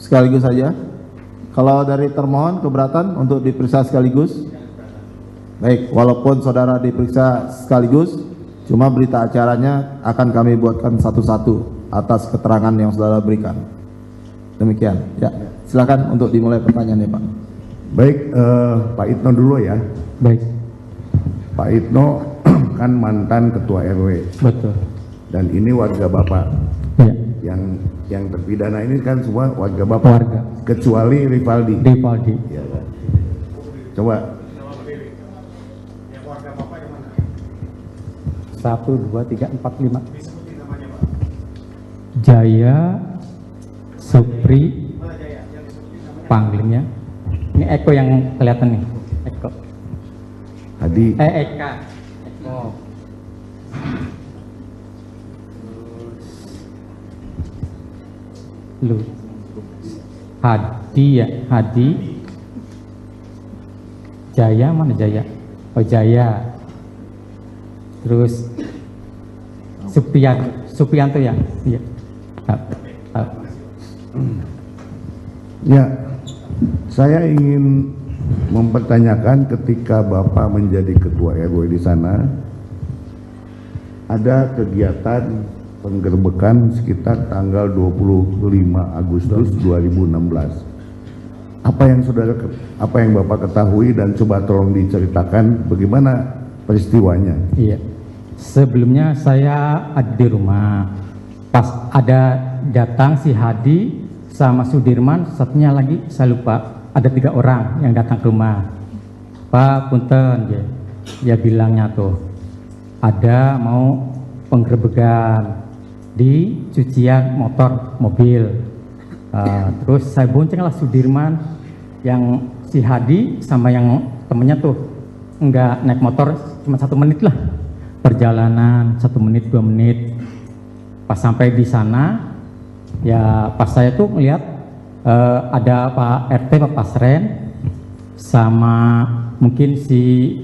sekaligus saja. Kalau dari termohon keberatan untuk diperiksa sekaligus? Baik, walaupun saudara diperiksa sekaligus, cuma berita acaranya akan kami buatkan satu-satu atas keterangan yang saudara berikan. Demikian. Ya, silakan untuk dimulai pertanyaannya, Pak. Baik, Pak Itno dulu ya. Baik. Pak Itno kan mantan ketua RW. Betul. Dan ini warga Bapak. Iya. Yang terpidana ini kan semua warga Bapak. Warga. Kecuali Rivaldi. Rivaldi. Ya, kan? Coba. 1, 2, 3, 4, 5. Jaya, Supri, panggilnya. Ini Eko yang kelihatan nih. Eko. Hadi. Eka. Eko. Lu. Hadi ya, Hadi. Jaya mana Jaya? Oh Jaya. Terus Supriyanto ya? Iya. Ya, saya ingin mempertanyakan ketika Bapak menjadi ketua RW di sana, ada kegiatan penggerbekan sekitar tanggal 25 Agustus 2016. Apa yang Bapak ketahui dan coba tolong diceritakan bagaimana peristiwanya? Iya. Sebelumnya saya ada di rumah. Pas ada datang si Hadi sama Sudirman, satunya lagi saya lupa. Ada 3 orang yang datang ke rumah. Pak punten, dia bilangnya tuh ada mau penggerbekan di cucian motor mobil. Terus saya bonceng lah Sudirman, yang si Hadi sama yang temennya tuh enggak naik motor, cuma 1 menit lah perjalanan, 1 menit 2 menit. Pas sampai di sana ya, pas saya tuh melihat ada Pak RT, Pak Pasren sama mungkin si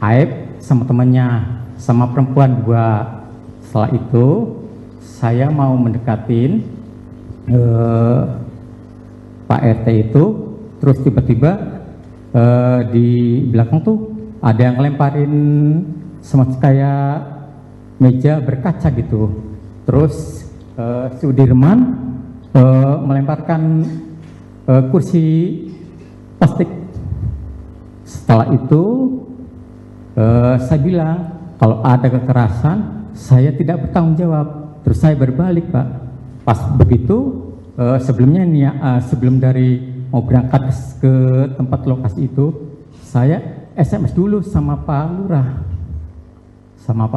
Aib sama temannya sama perempuan 2. Setelah itu saya mau mendekatin Pak RT itu, terus tiba-tiba di belakang tuh ada yang ngelemparin semacam kayak meja berkaca gitu. Terus Sudirman melemparkan kursi plastik. Setelah itu saya bilang kalau ada kekerasan saya tidak bertanggung jawab. Terus saya berbalik, Pak. Pas begitu sebelumnya nih sebelum dari mau berangkat ke tempat lokasi itu, saya SMS dulu sama Pak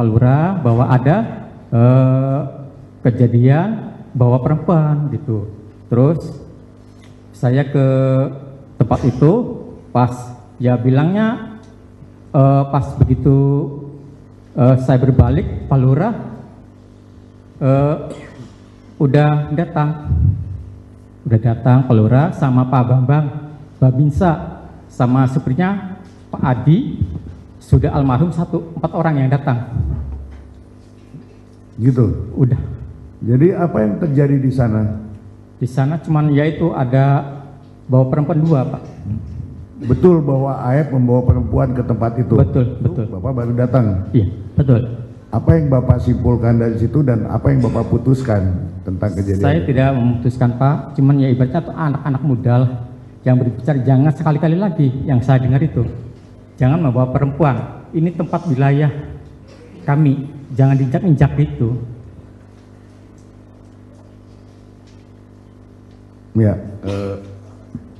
Lurah bahwa ada kejadian bawa perempuan gitu. Terus saya ke tempat itu, pas ya bilangnya pas begitu saya berbalik, Pak Lurah udah datang Pak Lurah sama Pak Bambang Babinsa sama suprinya Pak Adi, sudah almarhum 4 orang yang datang. Gitu. Udah. Jadi apa yang terjadi di sana? Di sana cuman yaitu ada bawa perempuan 2, Pak. Betul bahwa Aib membawa perempuan ke tempat itu? Betul. Bapak baru datang? Iya, betul. Apa yang Bapak simpulkan dari situ dan apa yang Bapak putuskan tentang kejadian? Saya tidak memutuskan, Pak. Cuman ya ibaratnya tuh anak-anak muda lah yang berbicara. Jangan sekali-kali lagi yang saya dengar itu, jangan membawa perempuan. Ini tempat wilayah kami, jangan diinjak-injak itu. Ya,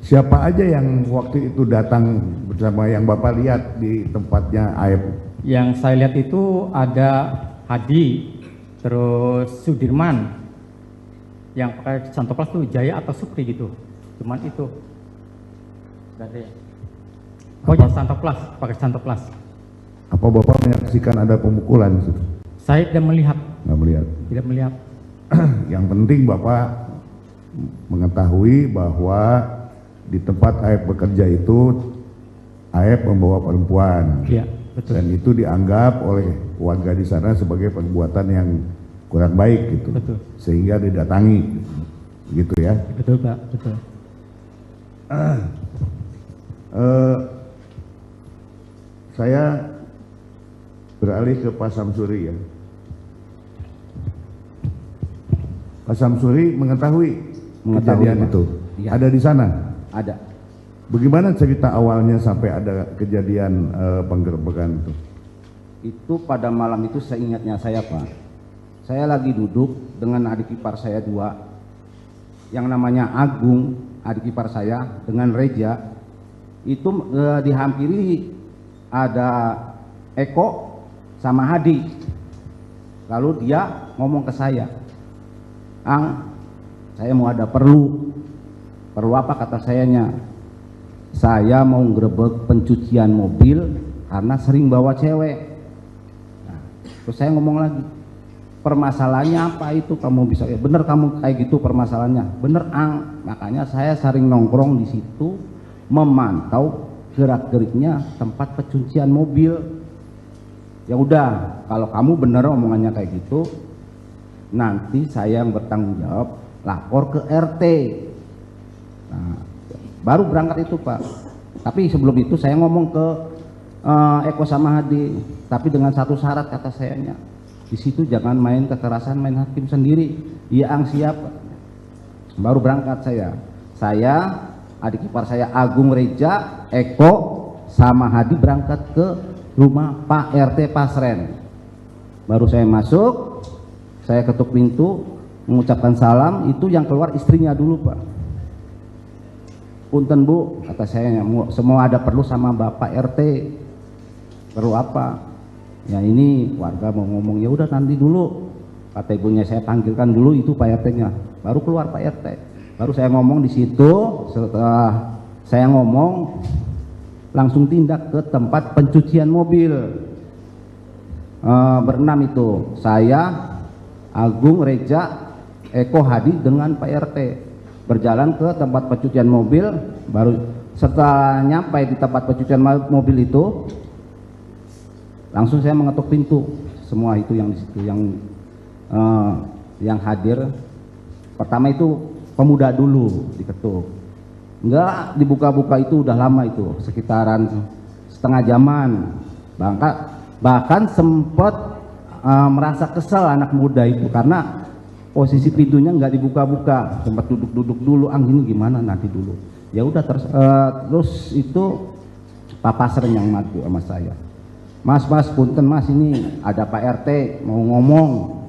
siapa aja yang waktu itu datang bersama yang Bapak lihat di tempatnya Aib? Yang saya lihat itu ada Hadi, terus Sudirman, yang pakai santoplas tuh Jaya atau Supri gitu. Cuman itu. Dari. Pokoknya santoplas, pakai santoplas. Apa Bapak menyaksikan ada pemukulan di situ? Saya tidak melihat. Nggak melihat. Tidak melihat. Yang penting Bapak mengetahui bahwa di tempat Aib bekerja itu Aib membawa perempuan. Iya, betul. Dan itu dianggap oleh warga di sana sebagai perbuatan yang kurang baik gitu. Betul. Sehingga didatangi. gitu ya. Betul Pak, betul. Saya beralih ke Pak Samsuri ya. Pak Samsuri mengetahui kejadian Pak. itu. Iya. Ada di sana. Ada. Bagaimana cerita awalnya sampai ada kejadian penggerbekan itu? Itu pada malam itu seingatnya saya Pak. Saya lagi duduk dengan adik ipar saya dua, yang namanya Agung, adik ipar saya, dengan Reja. Itu dihampiri ada Eko sama Hadi. Lalu dia ngomong ke saya, "Ang, saya mau ada perlu." "Perlu apa?" kata sayanya. "Saya mau ngerebek pencucian mobil karena sering bawa cewek." Nah, terus saya ngomong lagi, "Permasalahannya apa itu kamu bisa?" "Ya bener kamu kayak gitu permasalahannya." "Bener Ang, makanya saya sering nongkrong di situ memantau gerak-geriknya tempat pencucian mobil." "Ya udah, kalau kamu bener omongannya kayak gitu, nanti saya yang bertanggung jawab lapor ke RT." Nah, baru berangkat itu Pak. Tapi sebelum itu saya ngomong ke Eko sama Hadi, tapi dengan satu syarat kata sayanya, "Di situ jangan main kekerasan, main hakim sendiri." "Iya Ang, siap." Baru berangkat saya adik ipar saya Agung, Reja, Eko sama Hadi berangkat ke rumah Pak RT Pasren. Baru saya masuk, saya ketuk pintu, mengucapkan salam. Itu yang keluar istrinya dulu Pak. "Punten Bu," kata saya, "semua ada perlu sama Bapak RT." "Perlu apa?" "Ya ini warga mau ngomong." "Ya udah nanti dulu," kata ibunya, "saya panggilkan dulu itu Pak RT-nya." Baru keluar Pak RT. Baru saya ngomong di situ. Setelah saya ngomong, langsung tindak ke tempat pencucian mobil. Berenam itu, saya, Agung, Reja, Eko, Hadi dengan Pak RT. Berjalan ke tempat pencucian mobil. Baru setelah nyampe di tempat pencucian mobil itu, langsung saya mengetuk pintu. Semua itu yang di situ yang hadir. Pertama itu pemuda dulu diketuk. Enggak dibuka-buka, itu udah lama itu, sekitaran setengah jaman. Bahkan sempat merasa kesal anak muda itu karena posisi pintunya nggak dibuka-buka, sempat duduk-duduk dulu. "Ang, ini gimana nanti dulu." Ya udah terus itu Pak Pasren yang maju sama saya. Mas punten Mas, ini ada Pak RT mau ngomong."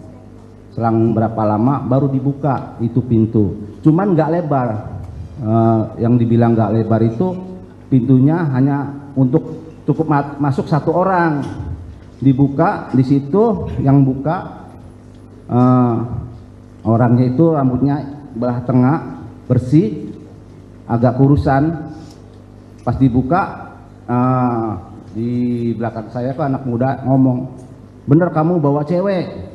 Selang berapa lama baru dibuka itu pintu, cuman nggak lebar. Yang dibilang nggak lebar itu pintunya hanya untuk cukup masuk satu orang. Dibuka di situ, yang buka orangnya itu rambutnya belah tengah, bersih, agak kurusan. Pas dibuka di belakang saya tuh anak muda ngomong, "Bener kamu bawa cewek?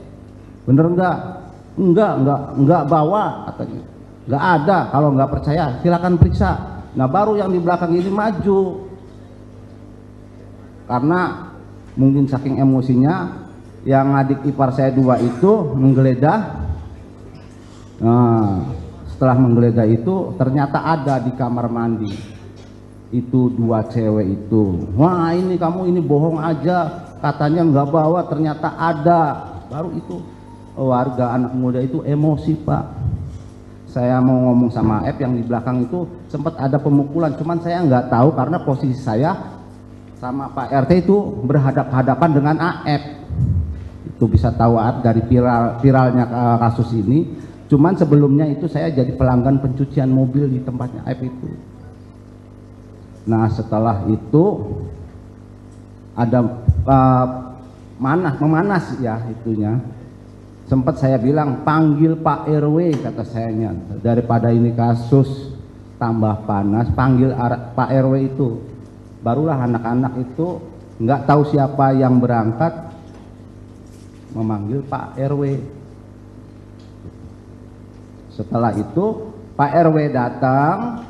Bener enggak?" Enggak bawa," katanya. "Enggak ada, kalau enggak percaya silakan periksa." Nah baru yang di belakang ini maju, karena mungkin saking emosinya, yang adik ipar saya dua itu menggeledah. Nah, setelah menggeledah itu ternyata ada di kamar mandi itu dua cewek itu. "Wah ini kamu ini bohong aja, katanya nggak bawa, ternyata ada." Baru itu warga anak muda itu emosi Pak. Saya mau ngomong sama F yang di belakang itu, sempat ada pemukulan, cuman saya nggak tahu karena posisi saya sama Pak RT itu berhadap-hadapan dengan AF. Itu bisa tahu dari viralnya kasus ini. Cuman sebelumnya itu saya jadi pelanggan pencucian mobil di tempatnya AF itu. Nah setelah itu ada memanas ya itunya. Sempat saya bilang, "Panggil Pak RW," kata sayanya, "daripada ini kasus tambah panas, panggil Pak RW itu." Barulah anak-anak itu nggak tahu siapa yang berangkat memanggil Pak RW. Setelah itu Pak RW datang,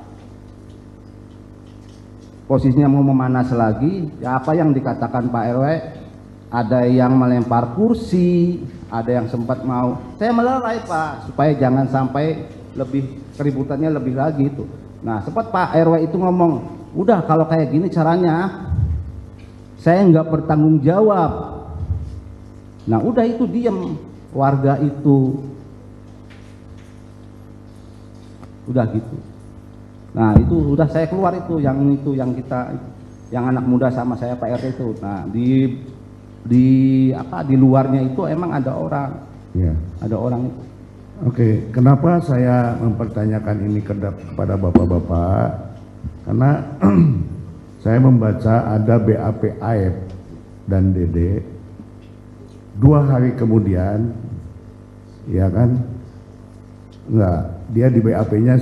posisinya mau memanas lagi. Ya, apa yang dikatakan Pak RW? Ada yang melempar kursi, ada yang sempat mau. Saya melerai Pak, supaya jangan sampai lebih keributannya lebih lagi itu. Nah sempat Pak RW itu ngomong, udah kalau kayak gini caranya saya nggak bertanggung jawab. Nah udah itu diem warga itu, udah gitu. Nah itu udah saya keluar itu yang kita yang anak muda sama saya Pak RT itu. Nah di luarnya itu emang ada orang, Ya. ada orang itu. Oke, kenapa saya mempertanyakan ini kepada bapak-bapak? Karena saya membaca ada BAP AF dan DD 2 hari kemudian, ya kan? Enggak, dia di BAP-nya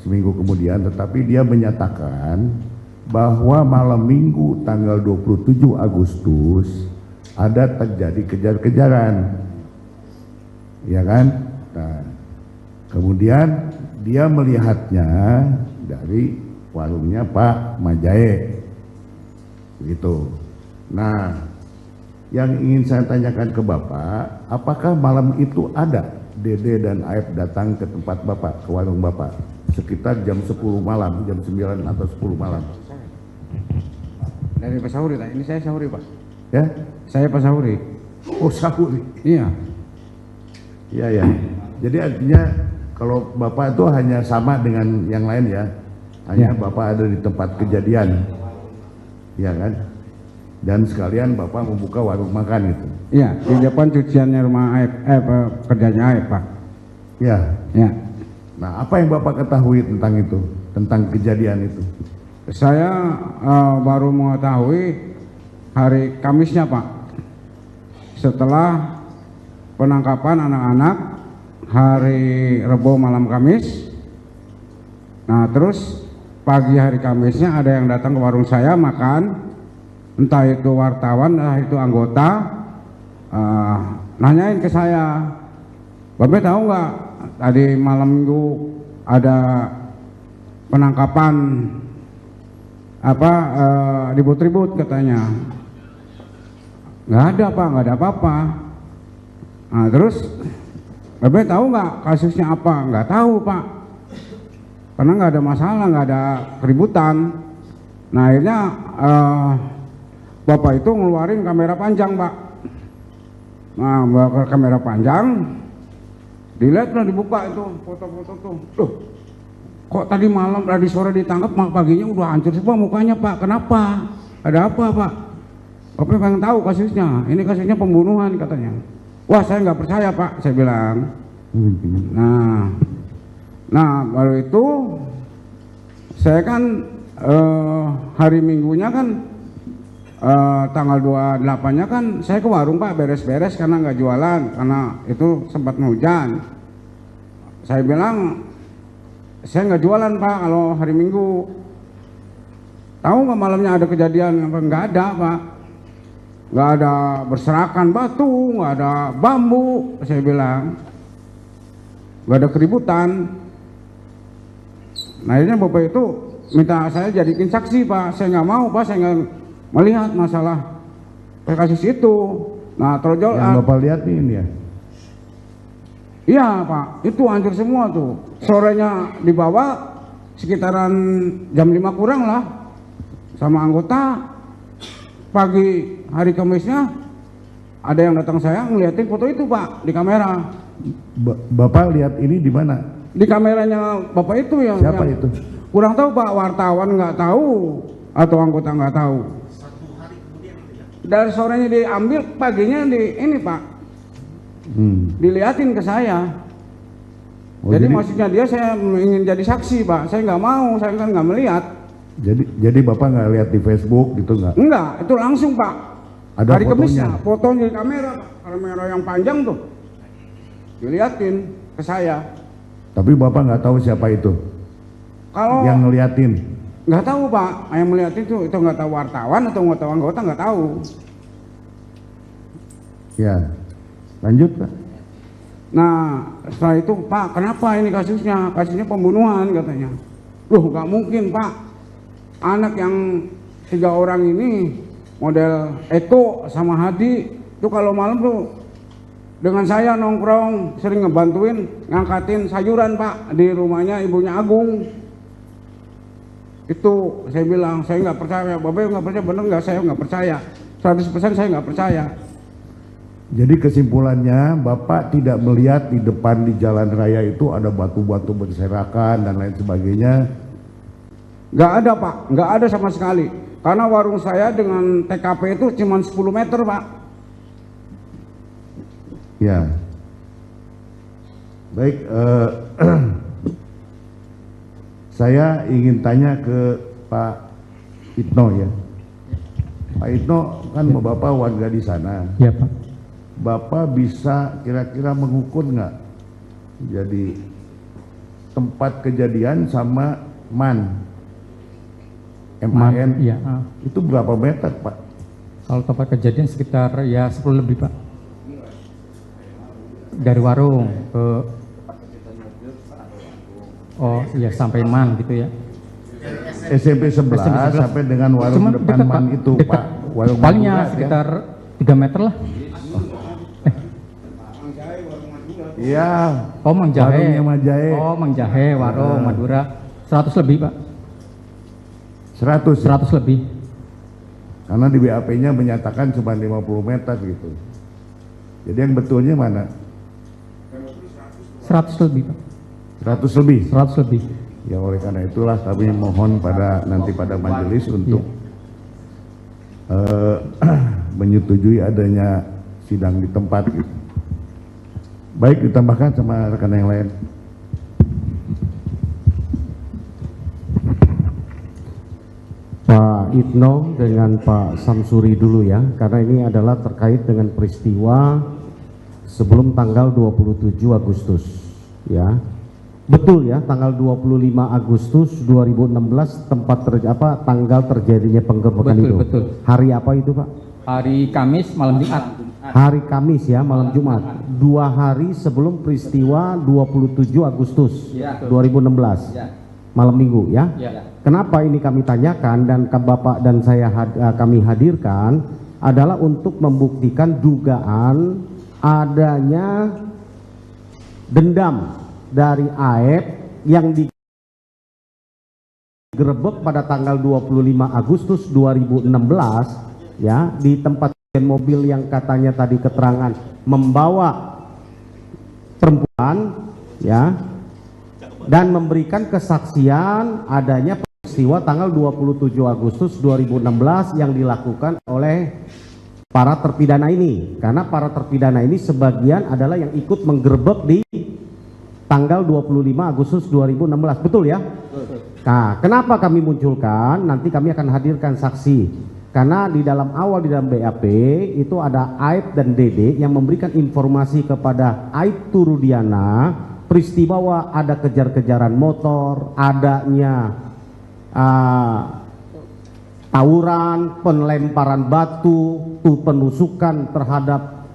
seminggu kemudian, tetapi dia menyatakan bahwa malam minggu tanggal 27 Agustus ada terjadi kejar-kejaran, ya kan? Nah, kemudian dia melihatnya dari warungnya Pak Majae, begitu. Nah, yang ingin saya tanyakan ke Bapak, apakah malam itu ada Dede dan Aep datang ke tempat Bapak, ke warung Bapak, sekitar jam 10 malam, jam 9 atau 10 malam? Dari Pak Sauri, ini saya Sauri Pak. Ya? Saya Pak Sauri. Oh, Sauri. Iya. Iya, ya. Jadi artinya kalau Bapak itu hanya sama dengan yang lain ya, hanya Ya. Bapak ada di tempat kejadian, ya kan? Dan sekalian Bapak membuka warung makan itu. Iya, di depan cuciannya rumah Aep, kerjanya Aep Pak. Ya. Ya. Nah, apa yang Bapak ketahui tentang itu, tentang kejadian itu? Saya baru mengetahui hari Kamisnya Pak. Setelah penangkapan anak-anak hari Rebo malam Kamis. Nah terus pagi hari Kamisnya ada yang datang ke warung saya makan, entah itu wartawan, entah itu anggota, nanyain ke saya, Babe tahu nggak tadi malam minggu ada penangkapan ribut-ribut katanya. Nggak ada Pak, nggak ada apa-apa. Nah terus Babe tahu nggak kasusnya apa? Nggak tahu Pak, karena nggak ada masalah, nggak ada keributan. Nah akhirnya Bapak itu ngeluarin kamera panjang Pak. Nah bawa kamera panjang, dilihat lah, dibuka itu foto-foto tuh. Loh, kok tadi malam, tadi sore ditangkap, paginya udah hancur semua mukanya Pak. Kenapa? Ada apa Pak? Bapak pengen tahu kasusnya. Ini kasusnya pembunuhan katanya. Wah saya nggak percaya Pak, saya bilang. Nah baru itu saya kan hari Minggunya kan tanggal 28-nya kan saya ke warung Pak, beres-beres karena nggak jualan, karena itu sempat hujan. Saya bilang saya nggak jualan Pak kalau hari Minggu. Tahu nggak malamnya ada kejadian apa? Nggak ada Pak. Nggak ada berserakan batu, nggak ada bambu, saya bilang. Nggak ada keributan. Nah akhirnya Bapak itu minta saya jadikan saksi Pak. Saya nggak mau Pak, saya nggak melihat masalah kasus itu. Nah terjol. Yang Bapak lihat nih ini ya? Iya Pak, itu hancur semua tuh. Sorenya dibawa sekitaran jam 5 kurang lah sama anggota. Pagi hari Kamisnya ada yang datang saya ngeliatin foto itu Pak di kamera. Bapak lihat ini di mana? Di kameranya Bapak itu yang Siapa itu? Kurang tahu Pak, wartawan nggak tahu atau anggota nggak tahu. Dari sorenya diambil, paginya di ini Pak, diliatin ke saya. Oh, jadi maksudnya dia saya ingin jadi saksi Pak, saya nggak mau, saya kan nggak melihat. Jadi Bapak nggak lihat di Facebook gitu nggak? Enggak, itu langsung Pak. Ada hari fotonya? Kemisnya, fotonya di kamera Pak, kamera yang panjang tuh, diliatin ke saya. Tapi Bapak nggak tahu siapa itu Kalau yang ngeliatin? nggak tahu Pak, yang melihat itu nggak tahu wartawan atau nggak tahu anggota, nggak tahu. Ya, lanjut Pak. Nah setelah itu Pak, kenapa ini kasusnya? Kasusnya pembunuhan katanya. Loh nggak mungkin Pak, anak yang 3 orang ini model Eko sama Hadi itu kalau malam tuh dengan saya nongkrong, sering ngebantuin ngangkatin sayuran Pak di rumahnya ibunya Agung. Itu saya bilang, saya nggak percaya. Bapak nggak percaya, bener nggak? Saya nggak percaya. 100% saya nggak percaya. Jadi kesimpulannya Bapak tidak melihat di depan di jalan raya itu ada batu-batu berserakan dan lain sebagainya. Nggak ada Pak, nggak ada sama sekali. Karena warung saya dengan TKP itu cuma 10 meter Pak. Ya. Baik, saya ingin tanya ke Pak Itno ya. Pak Itno kan Bapak warga di sana. Ya Pak. Bapak bisa kira-kira mengukur nggak? Jadi tempat kejadian sama MAN, MAN, Iya. itu berapa meter Pak? Kalau tempat kejadian sekitar ya 10 lebih Pak. Dari warung ke iya sampai MAN gitu ya. SMP 11 SMP 11. sampai dengan warung Cuman depan dekat, MAN Pak. itu Dekat. Pak. Warung Palingnya Madura, sekitar 3 meter lah. Iya. Oh Mang Jahe. Warungnya Mang Jahe. Oh Mang Jahe, warung Madura. 100 lebih Pak. 100 ya? 100 lebih. Karena di BAP-nya menyatakan cuma 50 meter gitu. Jadi yang betulnya mana? 100 lebih Pak. 100 lebih. 100 lebih. Ya oleh karena itulah kami mohon pada nanti pada majelis untuk menyetujui adanya sidang di tempat gitu. Baik, ditambahkan sama rekan yang lain. Pak Itno dengan Pak Samsuri dulu ya, karena ini adalah terkait dengan peristiwa sebelum tanggal 27 Agustus ya. Betul ya, tanggal 25 Agustus 2016 tanggal terjadinya penggerbekan Betul, itu. betul. Hari apa itu Pak? Hari Kamis malam Jumat. Hari Kamis ya, malam Jumat. 2 hari sebelum peristiwa 27 Agustus 2016. Malam Minggu ya. Kenapa ini kami tanyakan dan Bapak dan kami hadirkan adalah untuk membuktikan dugaan adanya dendam dari AF yang digerebek pada tanggal 25 Agustus 2016 ya, di tempat mobil yang katanya tadi keterangan membawa perempuan ya, dan memberikan kesaksian adanya peristiwa tanggal 27 Agustus 2016 yang dilakukan oleh para terpidana ini, karena para terpidana ini sebagian adalah yang ikut menggerebek di tanggal 25 Agustus 2016, betul ya? Nah, kenapa kami munculkan? Nanti kami akan hadirkan saksi, karena di dalam BAP itu ada Aib dan Dede yang memberikan informasi kepada Aib Turudiana peristiwa ada kejar-kejaran motor, adanya tawuran, penlemparan batu, penusukan terhadap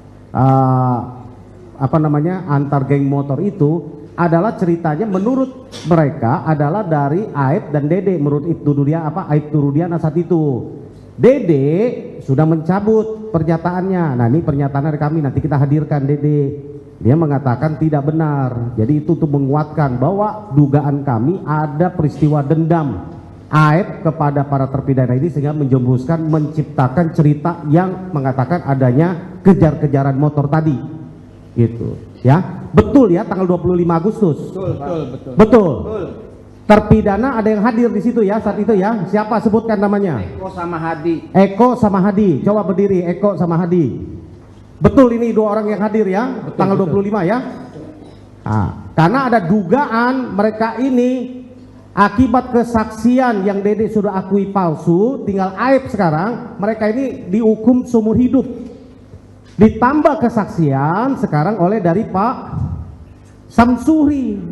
antar geng motor itu adalah ceritanya menurut mereka adalah dari Aib dan Dede. Menurut Aib Turudiana saat itu Dede sudah mencabut pernyataannya. Nah, ini pernyataan dari kami, nanti kita hadirkan Dede. Dia mengatakan tidak benar. Jadi itu untuk menguatkan bahwa dugaan kami ada peristiwa dendam Aib kepada para terpidana ini sehingga menjembuskan menciptakan cerita yang mengatakan adanya kejar-kejaran motor tadi. Gitu ya. Betul ya, tanggal 25 Agustus. Betul. Terpidana ada yang hadir di situ ya saat itu ya. Siapa sebutkan namanya? Eko sama Hadi. Eko sama Hadi. Coba berdiri, Eko sama Hadi. Betul, ini 2 orang yang hadir ya, betul, tanggal 25 ya. Nah, karena ada dugaan mereka ini akibat kesaksian yang Dede sudah akui palsu, tinggal Aib sekarang, mereka ini dihukum seumur hidup. Ditambah kesaksian sekarang oleh dari Pak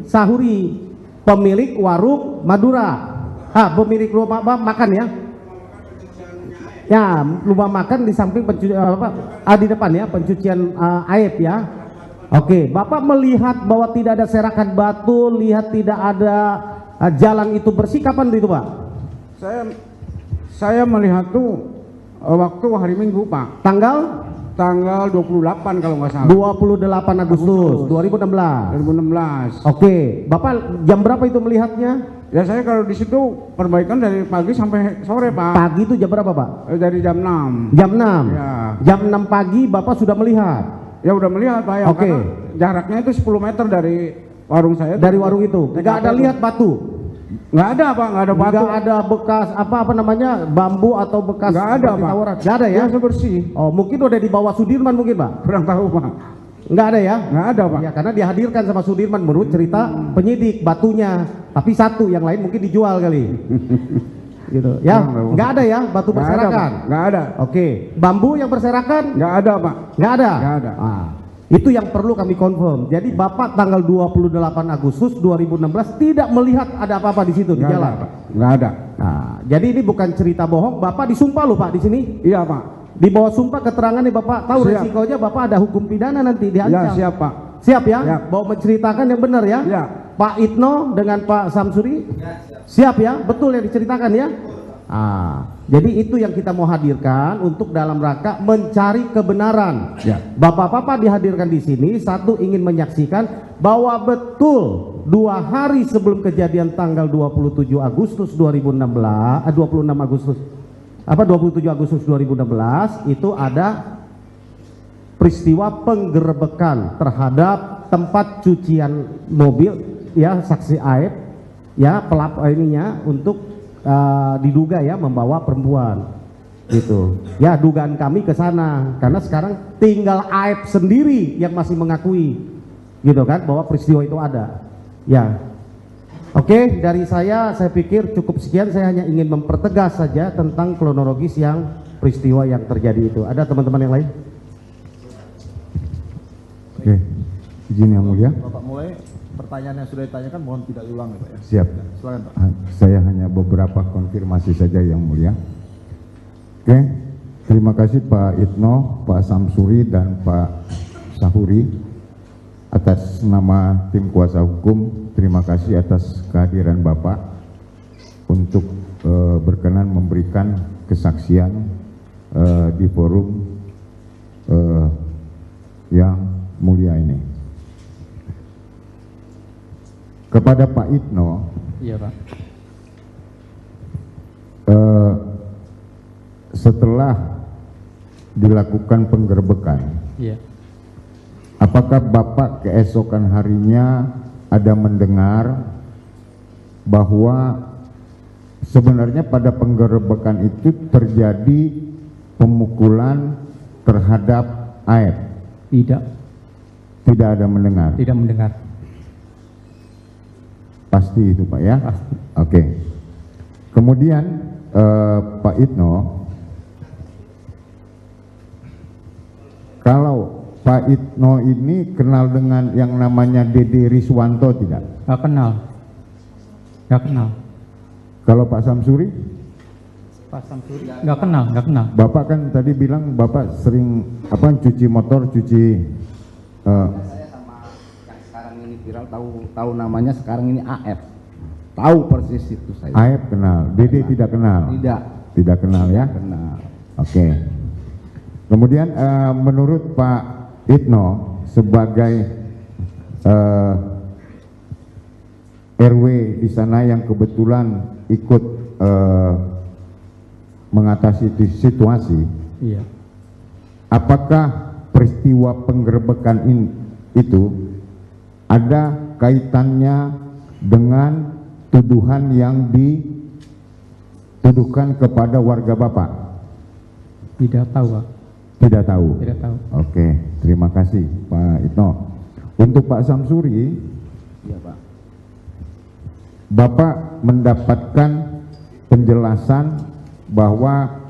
Sahuri, pemilik warung Madura. Pemilik rumah makan ya. Ya, rumah makan di samping di depan ya, pencucian aib ya. Oke, Bapak melihat bahwa tidak ada serakan batu, lihat tidak ada jalan itu bersih, kapan itu Pak? Saya melihat tuh waktu hari Minggu Pak. Tanggal tanggal 28 kalau nggak salah. 28 Agustus 2016. 2016. Oke, Bapak jam berapa itu melihatnya? Ya saya kalau di situ perbaikan dari pagi sampai sore Pak. Pagi itu jam berapa Pak? Dari jam 6. Jam 6. Ya. Jam 6 pagi Bapak sudah melihat. Ya udah melihat Pak ya. Oke. Karena jaraknya itu 10 meter dari warung saya. Dari warung itu. Nggak ada lihat batu. Nggak ada Pak, nggak ada batu. Nggak ada bekas apa namanya bambu atau bekas Nggak ada seperti Pak. tawuran. Nggak ada ya? Biasa bersih. Oh mungkin udah di bawah Sudirman mungkin Pak? Kurang tahu Pak. Nggak ada ya? Nggak ada Pak. Ya karena dihadirkan sama Sudirman menurut cerita penyidik batunya. Tapi satu yang lain mungkin dijual kali. Gitu. Ya, nggak ada ya batu Nggak ada, berserakan. Pak. Nggak ada. Oke, bambu yang berserakan? Nggak ada Pak. Nggak ada. Nggak ada. Ah, itu yang perlu kami confirm. Jadi Bapak tanggal 28 Agustus 2016 tidak melihat ada apa-apa di situ di Nggak jalan. ada, Pak. Nggak ada. Nah, jadi ini bukan cerita bohong. Bapak disumpah loh Pak di sini. Iya Pak. Di bawah sumpah keterangan nih Bapak tahu Siap. resikonya Bapak ada hukum pidana nanti Ya diancam. siap Pak. Siap ya? Siap. Mau menceritakan yang benar ya? Ya. Pak Itno dengan Pak Samsuri? Siap ya? Betul yang diceritakan ya? Jadi itu yang kita mau hadirkan untuk dalam rangka mencari kebenaran. Ya. Bapak-bapak dihadirkan di sini satu ingin menyaksikan bahwa betul 2 hari sebelum kejadian tanggal 27 Agustus 2016, 26 Agustus 27 Agustus 2016 itu ada peristiwa penggerebekan terhadap tempat cucian mobil ya saksi Aib ya pelapor ininya untuk diduga ya membawa perempuan gitu ya. Dugaan kami ke sana karena sekarang tinggal Aib sendiri yang masih mengakui gitu kan bahwa peristiwa itu ada ya. Oke, dari saya pikir cukup sekian. Saya hanya ingin mempertegas saja tentang kronologis yang peristiwa yang terjadi itu. Ada teman-teman yang lain? Oke, izin yang mulia. Bapak mulai, pertanyaan yang sudah ditanyakan mohon tidak diulang ya Pak ya. Siap. Silakan Pak. Saya hanya beberapa konfirmasi saja yang mulia. Oke, terima kasih Pak Itno, Pak Samsuri dan Pak Sahuri atas nama tim kuasa hukum. Terima kasih atas kehadiran Bapak untuk berkenan memberikan kesaksian di forum yang mulia ini. Kepada Pak Itno, Iya Pak. setelah dilakukan penggerbekan, Iya. apakah Bapak keesokan harinya ada mendengar bahwa sebenarnya pada penggerbekan itu terjadi pemukulan terhadap Aib? Tidak, Tidak ada mendengar? tidak mendengar. Pasti itu Pak ya? Pasti. Oke. Kemudian Pak Itno, kalau Pak Itno ini kenal dengan yang namanya Dede Riswanto tidak? Nggak kenal. Nggak kenal. Kalau Pak Samsuri? Pak Samsuri? Nggak kenal, nggak kenal. Bapak kan tadi bilang Bapak sering cuci motor, cuci Saya sama yang sekarang ini viral tahu namanya sekarang ini AF. Tahu persis itu saya. Aib kenal, Dede tidak kenal? Tidak. Tidak kenal ya? Kenal. Oke. Kemudian menurut Pak Itno sebagai RW di sana yang kebetulan ikut mengatasi situasi, Iya. apakah peristiwa penggerebekan itu ada kaitannya dengan tuduhan yang dituduhkan kepada warga Bapak? Tidak tahu Pak. Tidak tahu? Tidak tahu. Oke, terima kasih Pak Itno. Untuk Pak Samsuri, Iya Pak. Bapak mendapatkan penjelasan bahwa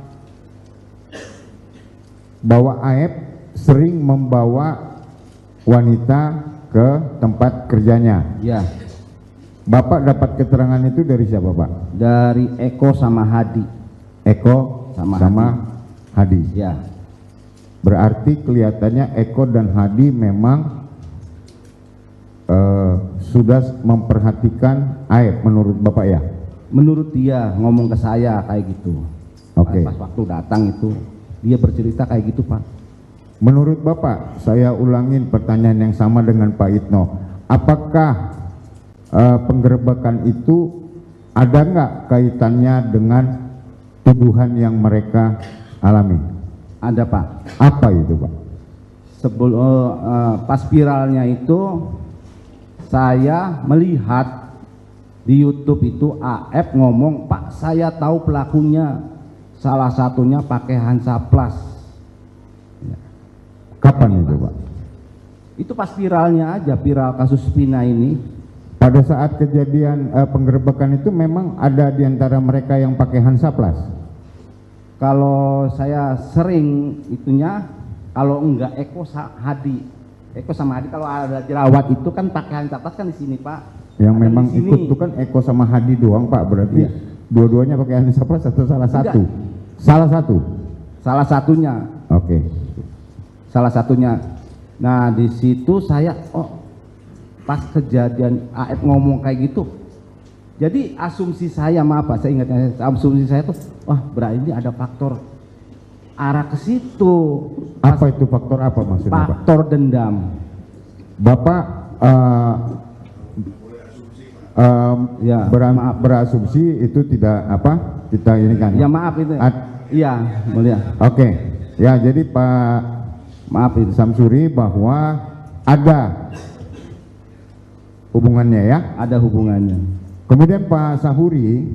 Aib sering membawa wanita ke tempat kerjanya. Ya. Bapak dapat keterangan itu dari siapa Pak? Dari Eko sama Hadi. Eko Sama Hadi. Ya. Berarti kelihatannya Eko dan Hadi memang sudah memperhatikan Aib menurut Bapak ya? Menurut dia ngomong ke saya kayak gitu. Oke. Pas waktu datang itu dia bercerita kayak gitu Pak. menurut Bapak, saya ulangin pertanyaan yang sama dengan Pak Itno. Apakah penggerebekan itu ada nggak kaitannya dengan tuduhan yang mereka alami? Ada Pak. Apa itu Pak? Pas viralnya itu saya melihat di YouTube itu AF ngomong, Pak saya tahu pelakunya, salah satunya pakai Hansaplast. Kapan itu Pak? Itu pas viralnya aja, viral kasus Vina ini. Pada saat kejadian penggerebekan itu memang ada di antara mereka yang pakai Hansaplast? Kalau saya sering itunya, kalau enggak Eko Hadi. Eko sama Hadi kalau ada jerawat itu kan pakai Hansaplast kan di sini Pak. Yang Ada memang di sini. ikut itu kan Eko sama Hadi doang Pak, berarti Iya. dua-duanya pakai Hansaplast atau salah satu? Salah satu? Salah satunya. Oke. Salah satunya. Nah di situ saya pas kejadian AF ngomong kayak gitu, jadi asumsi saya, maaf Pak, saya ingat asumsi saya tuh, wah berarti ada faktor arah ke situ. Apa itu faktor apa maksudnya Pak? Faktor dendam. Bapak Ya, maaf. berasumsi itu tidak apa? Kita ini kan? Ya maaf itu. Iya mulia. Oke. Ya jadi Pak Maaf itu. Samsuri bahwa ada hubungannya ya. Ada hubungannya. Kemudian Pak Sahuri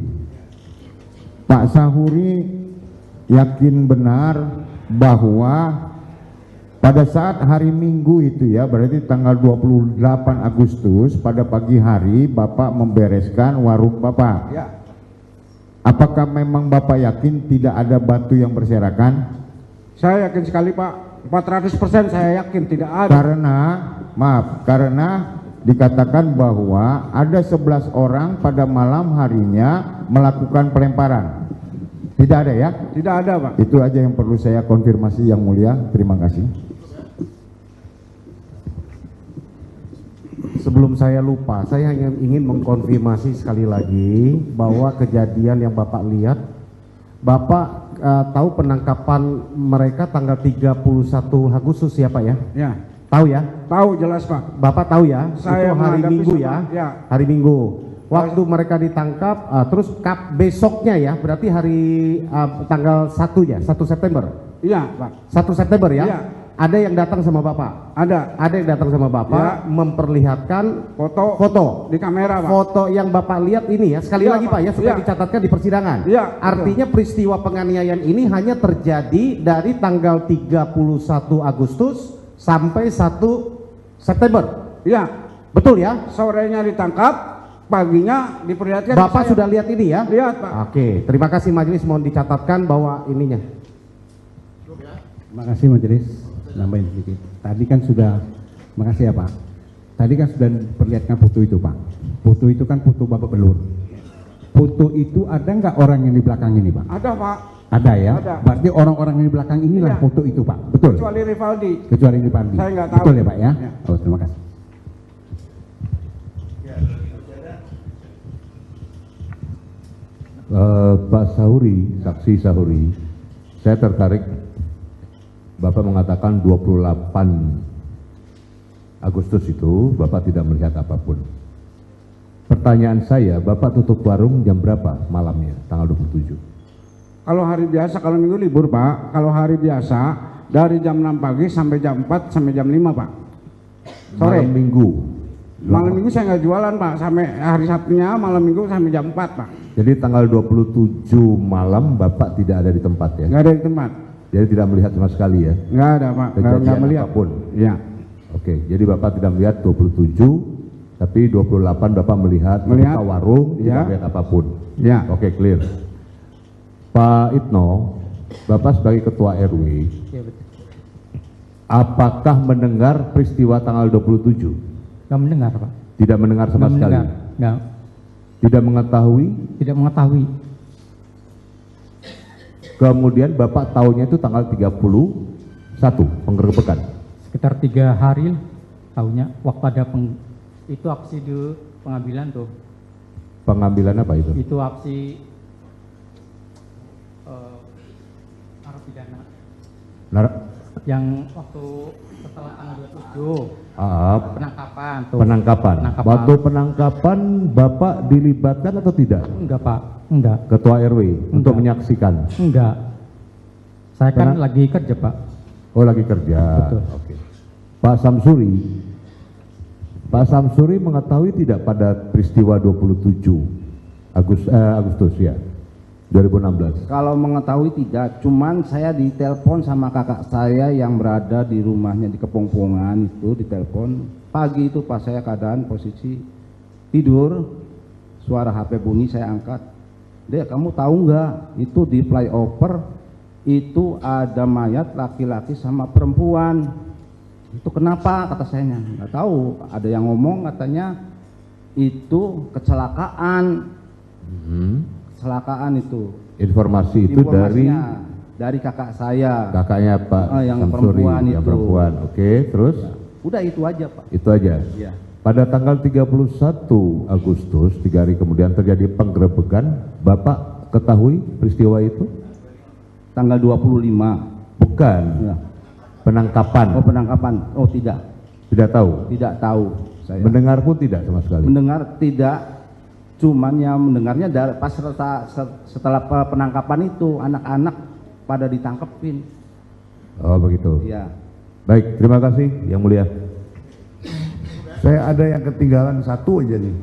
yakin benar bahwa pada saat hari Minggu itu ya, berarti tanggal 28 Agustus pada pagi hari Bapak membereskan warung Bapak. Ya. Apakah memang Bapak yakin tidak ada batu yang berserakan? Saya yakin sekali Pak, 400% saya yakin tidak ada. Karena dikatakan bahwa ada 11 orang pada malam harinya melakukan pelemparan. Tidak ada ya? Tidak ada Pak. Itu aja yang perlu saya konfirmasi yang mulia. Terima kasih. Sebelum saya lupa, saya hanya ingin mengkonfirmasi sekali lagi bahwa kejadian yang Bapak lihat, Bapak tahu penangkapan mereka tanggal 31 Agustus ya Pak ya? Ya. Tahu ya? Tahu jelas Pak. Bapak tahu ya? Saya itu hari menghadapi Minggu sama- ya? ya. Hari Minggu. Waktu mereka ditangkap, terus besoknya ya, berarti hari tanggal 1 ya, 1 September. Iya Pak. 1 September ya? Iya. Ada yang datang sama Bapak? Ada Ada yang datang sama Bapak Ya. memperlihatkan foto di kamera Pak. foto yang Bapak lihat ini ya, sekali Iya, lagi Pak. Pak ya, supaya Iya. dicatatkan di persidangan. Iya, betul. Artinya peristiwa penganiayaan ini hanya terjadi dari tanggal 31 Agustus sampai 1 September. Iya. Betul ya? Sorenya ditangkap, paginya diperlihatkan. Bapak saya. sudah lihat ini ya? Lihat Pak. Oke, terima kasih majelis, mohon dicatatkan bahwa ininya. Terima kasih majelis, nambahin sedikit. Tadi kan sudah, makasih ya Pak. Tadi kan sudah diperlihatkan foto itu Pak. Foto itu kan foto Bapak Belur. Foto itu ada nggak orang yang di belakang ini Pak? Ada Pak. Ada ya? Ada. Berarti orang-orang yang di belakang inilah Iya. foto itu Pak, betul? Kecuali Rivaldi. Kecuali di Pandi. Saya nggak tahu. Betul ya Pak ya? Ya. Oh terima kasih. Pak Sahuri, saksi Sahuri, saya tertarik Bapak mengatakan 28 Agustus itu Bapak tidak melihat apapun. Pertanyaan saya, Bapak tutup warung jam berapa malamnya, tanggal 27? Kalau hari biasa, kalau minggu libur Pak. Kalau hari biasa dari jam 6 pagi sampai jam 4 sampai jam 5 Pak. Sore. Malam minggu. Malam minggu saya nggak jualan Pak, sampai hari Sabtunya malam minggu sampai jam 4 Pak. Jadi tanggal 27 malam Bapak tidak ada di tempat ya? Nggak ada di tempat. Jadi tidak melihat sama sekali ya? Nggak ada Pak, Kejadian nggak melihat. apapun? Ya. Oke, jadi Bapak tidak melihat 27, tapi 28 Bapak melihat Melihat. membuka warung, Ya. tidak melihat apapun. Ya. Oke, clear. Pak Itno, Bapak sebagai Ketua RW, apakah mendengar peristiwa tanggal 27? Nggak mendengar Pak. Tidak mendengar sama Nggak sekali? mendengar. Nggak, Tidak mengetahui? tidak mengetahui. Kemudian Bapak tahunya itu tanggal 31, penggerbekan. Sekitar 3 hari tahunya waktu ada itu aksi di pengambilan tuh. Pengambilan apa itu? Itu aksi narapidana. Yang waktu setelah tanggal 27 penangkapan tuh. Penangkapan. Waktu penangkapan Bapak dilibatkan atau tidak? Enggak Pak, enggak. Ketua RW untuk menyaksikan? Enggak. Saya kan lagi kerja Pak. Oh, lagi kerja. Betul. Oke. Pak Samsuri mengetahui tidak pada peristiwa 27 Agustus ya 2016? Kalau mengetahui tidak, cuman saya ditelepon sama kakak saya yang berada di rumahnya di Kepongpongan itu, ditelepon pagi itu pas saya keadaan posisi tidur, suara HP bunyi, saya angkat. Dek, kamu tahu nggak itu di flyover itu ada mayat laki-laki sama perempuan. Itu kenapa? Kata saya, nggak tahu. Ada yang ngomong katanya itu kecelakaan. Kecelakaan itu. Informasi itu dari kakak saya. Kakaknya Pak yang Samsuri, perempuan yang itu. perempuan. Oke, terus? Ya. Udah itu aja Pak. Itu aja. Ya. Pada tanggal 31 Agustus, 3 hari kemudian terjadi penggerebekan. Bapak ketahui peristiwa itu? Tanggal 25. Bukan. Ya. Penangkapan. Oh, penangkapan. Oh, tidak. Tidak tahu. Tidak tahu saya. Mendengar pun tidak sama sekali. Mendengar tidak. Cuman yang mendengarnya pas setelah penangkapan itu anak-anak pada ditangkepin. Oh, begitu. Iya. Baik, terima kasih Yang Mulia. Saya ada yang ketinggalan satu aja nih.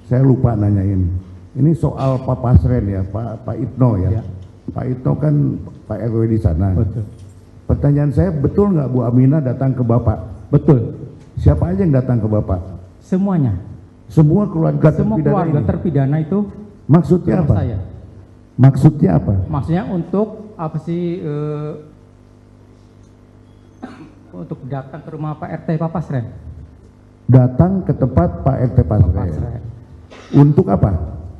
Saya lupa nanyain. Ini soal Pak Pasren ya, Pak Itno ya. Pak Itno kan Pak RW di sana. Betul. Pertanyaan saya, betul nggak Bu Aminah datang ke Bapak? Betul. Siapa aja yang datang ke Bapak? Semuanya. Semua keluarga Semua terpidana keluarga ini? terpidana itu Maksudnya rumah apa? saya. Maksudnya apa? Maksudnya untuk apa sih? Untuk datang ke rumah Pak RT Pak Pasren. Datang ke tempat Pak RT Pasren. Untuk apa?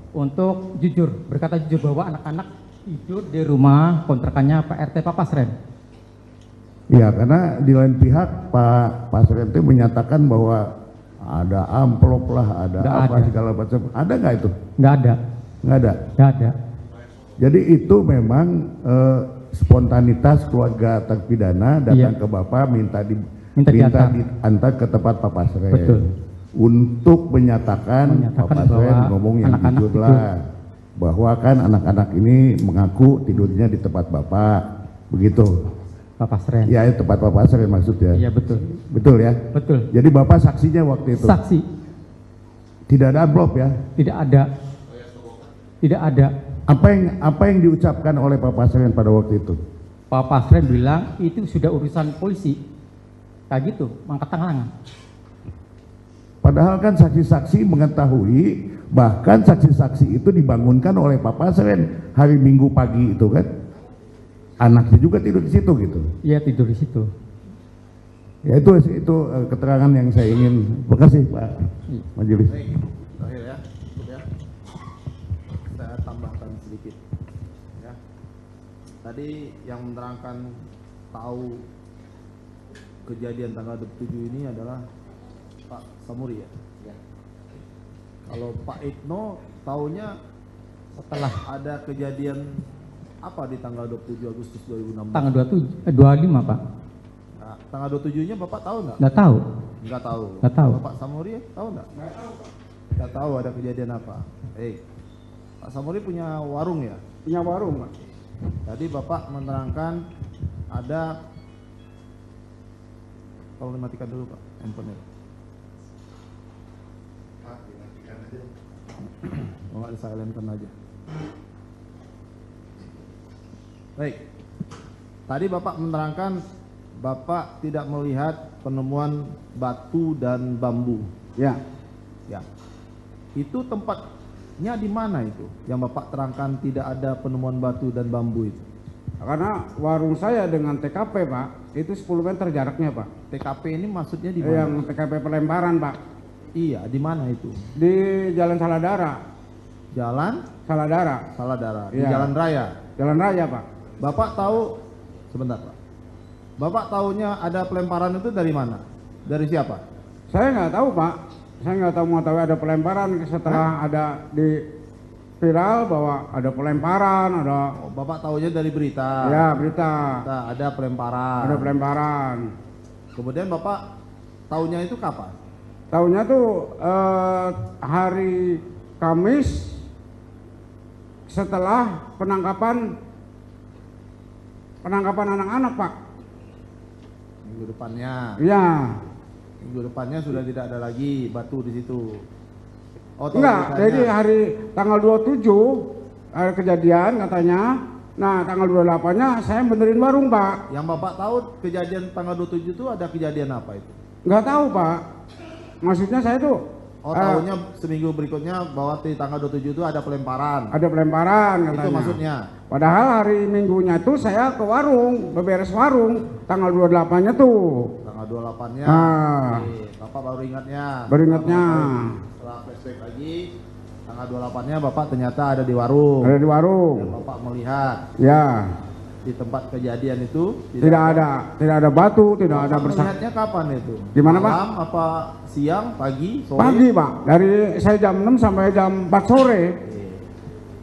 Untuk jujur, berkata jujur bahwa anak-anak tidur di rumah kontrakannya Pak RT Pak Pasren. Ya, karena di lain pihak Pak Pasren itu menyatakan bahwa ada amplop lah, ada Nggak apa ada. segala macam. Ada nggak itu? Nggak ada. Nggak ada. Nggak ada. Jadi itu memang spontanitas keluarga terpidana datang Iya. ke Bapak minta Minta diantar ke tempat Pak Pasren. Betul. Untuk menyatakan Pak Menyatakan Pasren bahwa ngomong yang anak-anak jujur lah, bahwa kan anak-anak ini mengaku tidurnya di tempat Bapak, begitu. Pak Pasren. Ya, tempat Pak Pasren maksudnya. Iya betul. Betul ya? Betul. Jadi Bapak saksinya waktu itu? Saksi. Tidak ada amplop ya? Tidak ada. Tidak ada. Apa yang diucapkan oleh Pak Pasren pada waktu itu? Pak Pasren bilang itu sudah urusan polisi. Kayak gitu, angkat tangan. Padahal kan saksi-saksi mengetahui, bahkan saksi-saksi itu dibangunkan oleh Pak Pasren hari Minggu pagi itu kan. Anaknya juga tidur di situ gitu. Iya, tidur di situ. Ya itu keterangan yang saya ingin. Terima kasih Pak Majelis. Terakhir ya, cukup ya. Saya tambahkan sedikit. Ya. Tadi yang menerangkan tahu kejadian tanggal 27 ini adalah Pak Samuri ya. Kalau Pak Itno tahunya setelah ada kejadian apa di tanggal 27 Agustus 2016? Tanggal 25 Pak. Nah, tanggal 27-nya Bapak tahu nggak? Nggak tahu. Nggak tahu. Nggak tahu. Bapak Samuri tahu nggak? Nggak tahu ada kejadian apa. Pak Samuri punya warung ya? Punya warung Pak. Tadi Bapak menerangkan ada, tolong dimatikan dulu Pak handphonenya. Oh, nggak disilentkan aja. Baik. Tadi Bapak menerangkan Bapak tidak melihat penemuan batu dan bambu. Ya. Ya. Itu tempatnya di mana itu? Yang Bapak terangkan tidak ada penemuan batu dan bambu itu. Karena warung saya dengan TKP Pak, itu 10 meter jaraknya Pak. TKP ini maksudnya di mana? Yang TKP Pelembaran Pak. Iya, di mana itu? Di Jalan Saladara. Jalan Saladara. Saladara, di Iya. Jalan Raya. Jalan Raya Pak. Bapak tahu, sebentar Pak. Bapak tahunya ada pelemparan itu dari mana? Dari siapa? Saya nggak tahu Pak. Saya nggak tahu mengetahui ada pelemparan setelah ada di viral bahwa ada pelemparan, ada Oh, Bapak tahunya dari berita. ya berita, Ada pelemparan. ada pelemparan. Kemudian Bapak tahunya itu kapan? Tahunya tuh hari Kamis setelah penangkapan anak-anak, Pak. Minggu depannya. Iya. Minggu depannya sudah tidak ada lagi batu di situ. Oh, tahu Enggak, beritanya. jadi hari tanggal 27 ada kejadian katanya. Nah, tanggal 28-nya saya benerin warung, Pak. Yang Bapak tahu kejadian tanggal 27 itu ada kejadian apa itu? Enggak tahu, Pak. Maksudnya saya tuh Oh, tahunya seminggu berikutnya bahwa di tanggal 27 itu ada pelemparan. ada pelemparan katanya. Itu maksudnya. Padahal hari Minggunya tuh saya ke warung, beberes warung, tanggal 28-nya tuh. Tanggal 28-nya. Ah. Oke, Bapak baru ingatnya. Baru ingatnya. Setelah flashback lagi, tanggal 28-nya Bapak ternyata ada di warung. Ada di Dan warung. Bapak melihat Ya, di tempat kejadian itu tidak ada batu, tidak ada Bapak bersak. melihatnya kapan itu? Di mana, Pak? Malam apa siang, pagi, sore? Pagi, Pak. Dari saya jam 6 sampai jam 4 sore.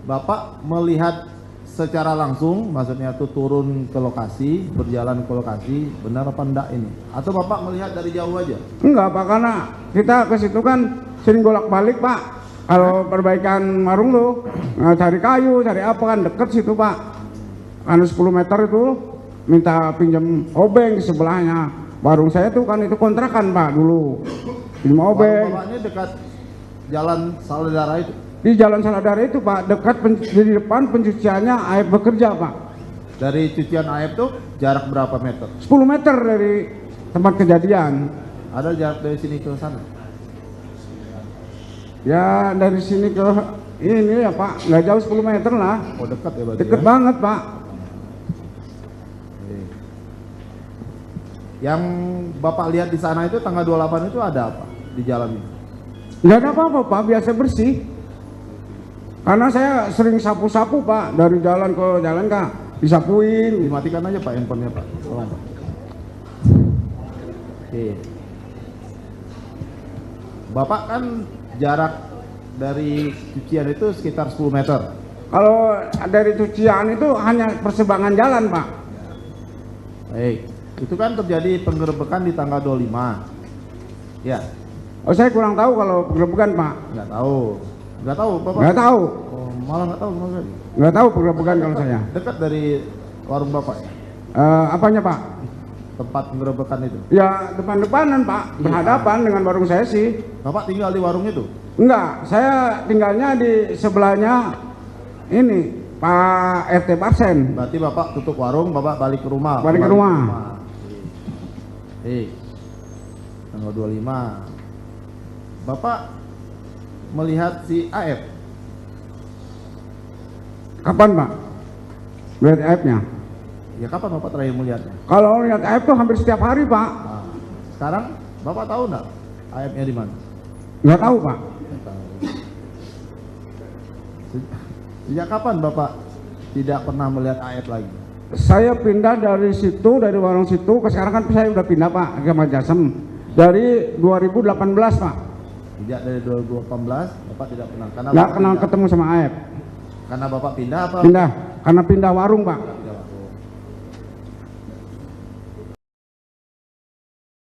Bapak melihat secara langsung, maksudnya tuh turun ke lokasi, berjalan ke lokasi, benar apa enggak ini? Atau Bapak melihat dari jauh aja? Enggak, Pak, karena kita ke situ kan sering bolak-balik, Pak. Kalau perbaikan warung tuh, cari kayu, cari apa kan deket situ, Pak. Kan 10 meter itu minta pinjam obeng di sebelahnya. Warung saya tuh kan itu kontrakan, Pak, dulu. Pinjam Warung obeng. Bapak ini dekat jalan Saladara itu. Di Jalan Saladara itu, Pak, dekat di depan pencuciannya Aib bekerja, Pak. Dari cucian Aib tuh jarak berapa meter? 10 meter dari tempat kejadian. Ada jarak dari sini ke sana? Ya dari sini ke ini ya, Pak, nggak jauh 10 meter lah. Oh, dekat ya berarti. Deket ya? banget, Pak. Oke. Yang Bapak lihat di sana itu tanggal 28 itu ada apa di jalan ini? Nggak ada apa-apa, Pak, biasa bersih. Karena saya sering sapu-sapu, Pak, dari jalan ke jalan, Kak, disapuin. Dimatikan aja Pak handphonenya Pak. Tolong Pak. Oke. Bapak kan jarak dari cucian itu sekitar 10 meter. Kalau dari cucian itu hanya persebangan jalan, Pak. Baik. Itu kan terjadi penggerebekan di tanggal 25. Ya, Oh, saya kurang tahu kalau penggerebekan, Pak. nggak tahu. Nggak tahu Bapak? Nggak tahu. Oh, malah nggak tahu sama sekali. Nggak tahu penggerebekan kalau saya. Dekat dari warung Bapak ya? Apanya, Pak? Tempat penggerebekan itu. Ya depan-depanan, Pak, berhadapan dengan warung saya sih. Bapak tinggal di warung itu? Enggak, saya tinggalnya di sebelahnya ini Pak RT Parsen. Berarti Bapak tutup warung, Bapak balik ke rumah. Balik ke rumah. Tanggal 25. Bapak melihat si AF. Kapan, Pak? Lihat AF-nya? Ya kapan Bapak terakhir melihatnya? Kalau lihat AF tuh hampir setiap hari, Pak. Nah, sekarang Bapak tahu nggak AF-nya di mana? Nggak tahu, Pak. Sejak kapan Bapak tidak pernah melihat AF lagi? Saya pindah dari situ, dari warung situ, ke sekarang kan saya udah pindah, Pak, ke Majasem. Dari 2018, Pak. Sejak dari 2018 Bapak tidak pernah. Karena Nggak Bapak kenal pindah. ketemu sama AF. Karena Bapak pindah apa? Pindah, karena pindah warung, Pak.